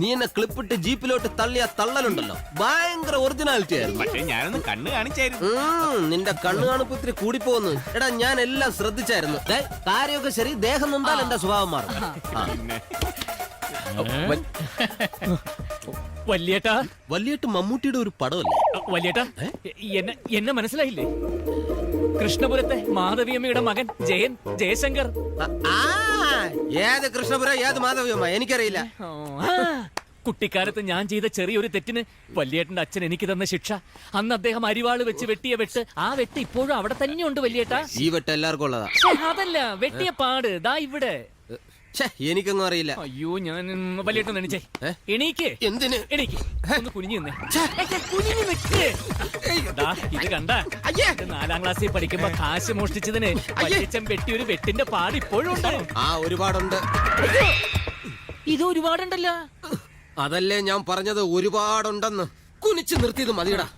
നീ എന്നെ ക്ലിപ്പിട്ട് ജീപ്പിലോട്ട് തള്ളിയ തള്ളലുണ്ടല്ലോ, ഭയങ്കര ഒറിജിനാലിറ്റി ആയിരുന്നു. പക്ഷേ ഞാനൊന്ന് കണ്ണ് കാണിച്ചായിരുന്നു. നിന്റെ കണ്ണു കാണുമ്പോ ഇത്തിരി കൂടിപ്പോന്ന്. എടാ ഞാൻ എല്ലാം ശ്രദ്ധിച്ചായിരുന്നു. കാര്യമൊക്കെ ശരി, ദേഹം നൊന്താൽ എന്റെ സ്വഭാവം മാറും. വല്യേട്ടാ, വല്യേട്ട് മമ്മൂട്ടിയുടെ ഒരു പടമല്ലേ? വല്യേട്ടാ, എന്നെ മനസ്സിലായില്ലേ? കൃഷ്ണപുരത്തെ മാധവിയമ്മയുടെ മകൻ ജയശങ്കർ. ഏത് കൃഷ്ണപുര, ഏത് മാധവിയമ്മ എനിക്കറിയില്ല. കുട്ടിക്കാലത്ത് ഞാൻ ചെയ്ത ചെറിയൊരു തെറ്റിന് വല്യേട്ടന്റെ അച്ഛൻ എനിക്ക് തന്ന ശിക്ഷ. അന്ന് അദ്ദേഹം അരിവാള് വെച്ച് വെട്ടിയ വെട്ട്, ആ വെട്ട് ഇപ്പോഴും അവിടെ തന്നെയുണ്ട് വല്യേട്ടാ. ഈ വെട്ട് എല്ലാവർക്കും ഉള്ളതാ. അതല്ല, വെട്ടിയ പാട് ദാ ഇവിടെ. എനിക്കൊന്നും അറിയില്ല. അയ്യോ, ഞാൻ വല്യേട്ടൻ എണീച്ചേ. എണീക്ക്. എന്തിന്? എണീക്ക്. ഒന്ന് കുനിഞ്ഞു നിന്നേ. കുനിഞ്ഞു നിക്ക്. ഇത് കണ്ട, 4ാം ക്ലാസ്സിൽ പഠിക്കുമ്പോ കാശ് മോഷ്ടിച്ചതിന് വല്യച്ഛൻ വെട്ടിയ ഒരു വെട്ടിന്റെ പാട് ഇപ്പോഴും ഉണ്ട്. ഒരുപാടുണ്ട്. ഇത് ഒരുപാടുണ്ടല്ലോ. അതല്ലേ ഞാൻ പറഞ്ഞത്, ഒരുപാടുണ്ടെന്ന്. കുനിച്ച് നിർത്തിയത് മതിയടാ.